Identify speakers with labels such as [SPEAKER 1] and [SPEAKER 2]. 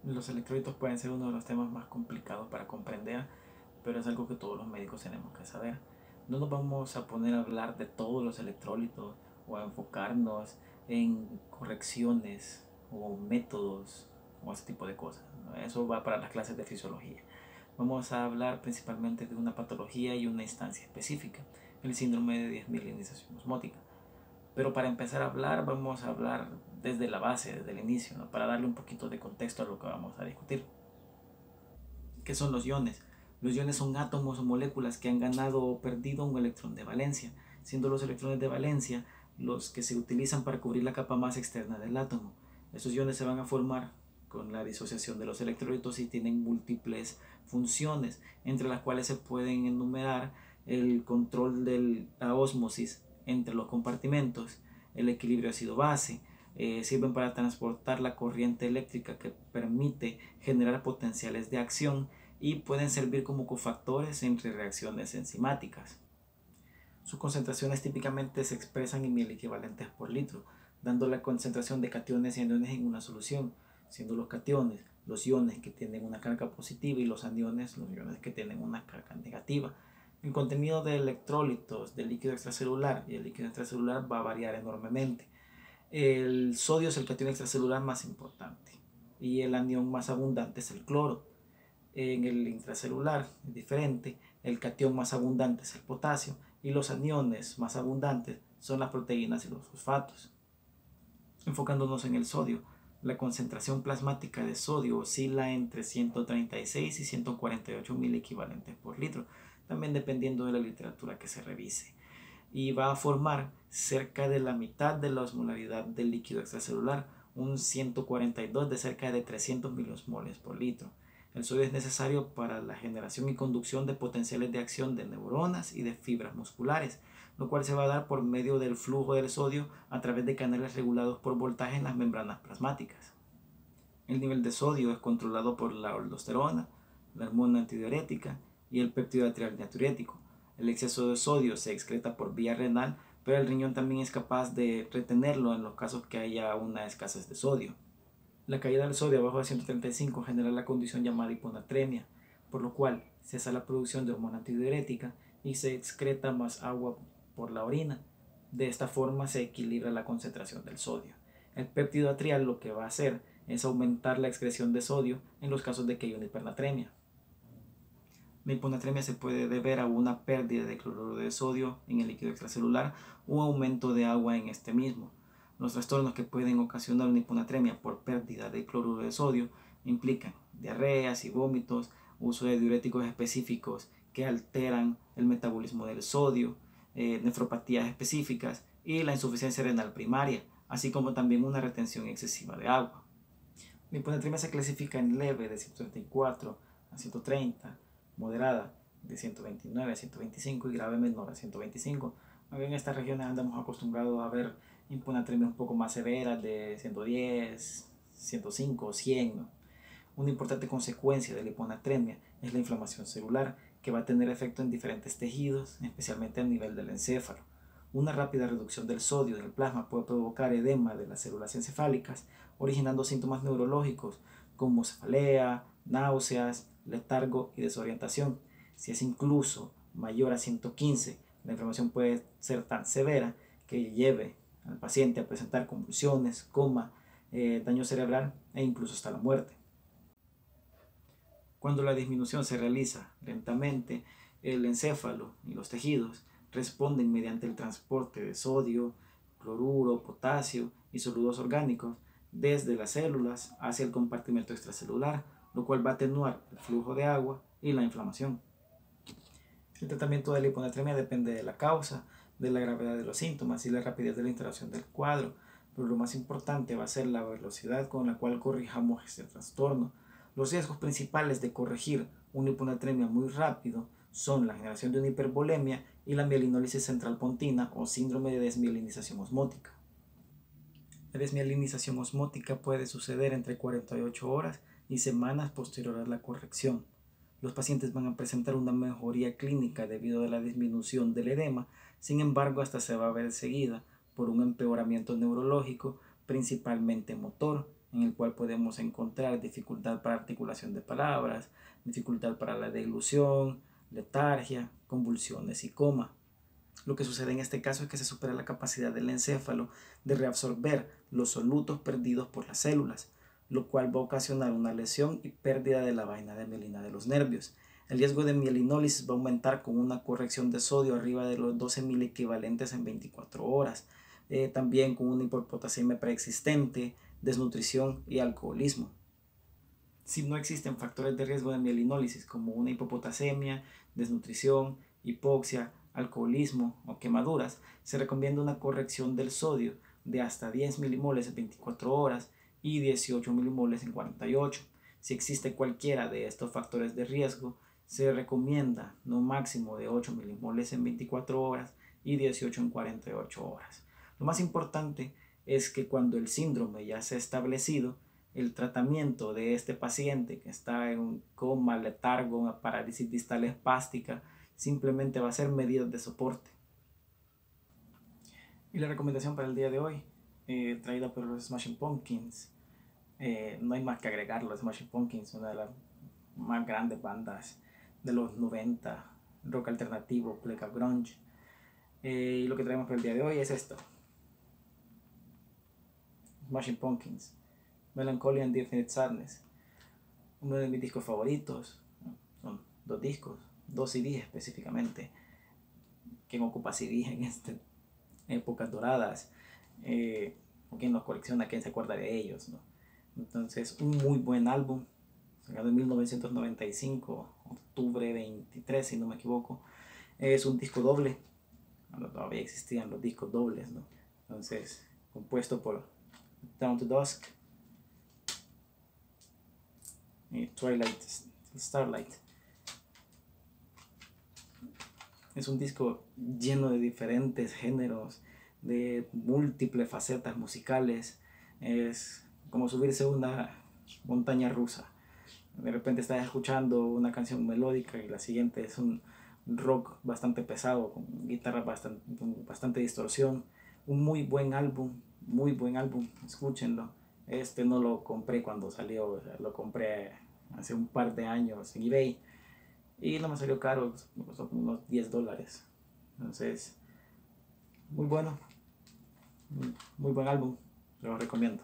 [SPEAKER 1] Los electrolitos pueden ser uno de los temas más complicados para comprender, pero es algo que todos los médicos tenemos que saber. No nos vamos a poner a hablar de todos los electrolitos o a enfocarnos en correcciones o métodos o ese tipo de cosas, ¿no? Eso va para las clases de fisiología. Vamos a hablar principalmente de una patología y una instancia específica, el síndrome de desmielinización osmótica. Pero para empezar a hablar, vamos a hablar desde la base, desde el inicio, ¿no? Para darle un poquito de contexto a lo que vamos a discutir. ¿Qué son los iones? Los iones son átomos o moléculas que han ganado o perdido un electrón de valencia, siendo los electrones de valencia los que se utilizan para cubrir la capa más externa del átomo. Estos iones se van a formar con la disociación de los electrolitos y tienen múltiples funciones, entre las cuales se pueden enumerar el control de la ósmosis entre los compartimentos, el equilibrio ácido-base, sirven para transportar la corriente eléctrica que permite generar potenciales de acción y pueden servir como cofactores entre reacciones enzimáticas. Sus concentraciones típicamente se expresan en mil equivalentes por litro, dando la concentración de cationes y aniones en una solución, siendo los cationes los iones que tienen una carga positiva y los aniones los iones que tienen una carga negativa. El contenido de electrolitos del líquido extracelular y el líquido extracelular va a variar enormemente. El sodio es el catión extracelular más importante y el anión más abundante es el cloro. En el intracelular es diferente, el catión más abundante es el potasio y los aniones más abundantes son las proteínas y los fosfatos. Enfocándonos en el sodio, la concentración plasmática de sodio oscila entre 136 y 148 mil equivalentes por litro, también dependiendo de la literatura que se revise, y va a formar cerca de la mitad de la osmolaridad del líquido extracelular, un 142 de cerca de 300 miliosmoles por litro. El sodio es necesario para la generación y conducción de potenciales de acción de neuronas y de fibras musculares, lo cual se va a dar por medio del flujo del sodio a través de canales regulados por voltaje en las membranas plasmáticas. El nivel de sodio es controlado por la aldosterona, la hormona antidiurética y el péptido atrial natriurético. El exceso de sodio se excreta por vía renal, pero el riñón también es capaz de retenerlo en los casos que haya una escasez de sodio. La caída del sodio abajo de 135 genera la condición llamada hiponatremia, por lo cual cesa la producción de hormona antidiurética y se excreta más agua por la orina. De esta forma se equilibra la concentración del sodio. El péptido atrial lo que va a hacer es aumentar la excreción de sodio en los casos de que haya una hipernatremia. La hiponatremia se puede deber a una pérdida de cloruro de sodio en el líquido extracelular o aumento de agua en este mismo. Los trastornos que pueden ocasionar una hiponatremia por pérdida de cloruro de sodio implican diarreas y vómitos, uso de diuréticos específicos que alteran el metabolismo del sodio, nefropatías específicas y la insuficiencia renal primaria, así como también una retención excesiva de agua. La hiponatremia se clasifica en leve de 134 a 130, moderada de 129 a 125 y grave menor a 125. Aunque en estas regiones andamos acostumbrados a ver hiponatremias un poco más severas de 110, 105 o 100. ¿No? Una importante consecuencia de la hiponatremia es la inflamación celular, que va a tener efecto en diferentes tejidos, especialmente a nivel del encéfalo. Una rápida reducción del sodio del plasma puede provocar edema de las células encefálicas, originando síntomas neurológicos como cefalea, náuseas, letargo y desorientación. Si es incluso mayor a 115, la inflamación puede ser tan severa que lleve al paciente a presentar convulsiones, coma, daño cerebral e incluso hasta la muerte. Cuando la disminución se realiza lentamente, el encéfalo y los tejidos responden mediante el transporte de sodio, cloruro, potasio y sólidos orgánicos desde las células hacia el compartimento extracelular, lo cual va a atenuar el flujo de agua y la inflamación. El tratamiento de la hiponatremia depende de la causa, de la gravedad de los síntomas y la rapidez de la interacción del cuadro, pero lo más importante va a ser la velocidad con la cual corrijamos este trastorno. Los riesgos principales de corregir una hiponatremia muy rápido son la generación de una hipervolemia y la mielinólisis central pontina o síndrome de desmielinización osmótica. La desmielinización osmótica puede suceder entre 48 horas y semanas posterior a la corrección. Los pacientes van a presentar una mejoría clínica debido a la disminución del edema, sin embargo, esta se va a ver seguida por un empeoramiento neurológico, principalmente motor, en el cual podemos encontrar dificultad para articulación de palabras, dificultad para la deglución, letargia, convulsiones y coma. Lo que sucede en este caso es que se supera la capacidad del encéfalo de reabsorber los solutos perdidos por las células, lo cual va a ocasionar una lesión y pérdida de la vaina de mielina de los nervios. El riesgo de mielinólisis va a aumentar con una corrección de sodio arriba de los 12 mil equivalentes en 24 horas, también con una hipopotasemia preexistente, desnutrición y alcoholismo. Si no existen factores de riesgo de mielinólisis como una hipopotasemia, desnutrición, hipoxia, alcoholismo o quemaduras, se recomienda una corrección del sodio de hasta 10 milimoles en 24 horas y 18 milimoles en 48. Si existe cualquiera de estos factores de riesgo, se recomienda no máximo de 8 milimoles en 24 horas y 18 en 48 horas. Lo más importante es que cuando el síndrome ya se ha establecido, el tratamiento de este paciente que está en un coma, letargo, una parálisis distal espástica, simplemente va a ser medidas de soporte. Y la recomendación para el día de hoy, traída por los Smashing Pumpkins, no hay más que agregar. Los Smashing Pumpkins, una de las más grandes bandas de los 90, rock alternativo, pleca grunge. Y lo que traemos para el día de hoy es esto: Smashing Pumpkins, Melancholy and Infinite Sadness, uno de mis discos favoritos. Son dos discos, dos CDs específicamente. ¿Quién ocupa CDs en estas épocas doradas? ¿Quién los colecciona? ¿Quién se acuerda de ellos, no? Entonces, un muy buen álbum, sacado en 1995, octubre 23, si no me equivoco. Es un disco doble, cuando todavía existían los discos dobles, ¿no? Entonces, compuesto por Down to Dusk y Twilight Starlight. Es un disco lleno de diferentes géneros, de múltiples facetas musicales. Es como subirse a una montaña rusa. De repente estás escuchando una canción melódica y la siguiente es un rock bastante pesado, con guitarra con bastante distorsión. Un muy buen álbum, escúchenlo. Este no lo compré cuando salió, lo compré hace un par de años en eBay y no me salió caro, me costó como unos $10. Entonces, muy bueno, muy buen álbum, lo recomiendo.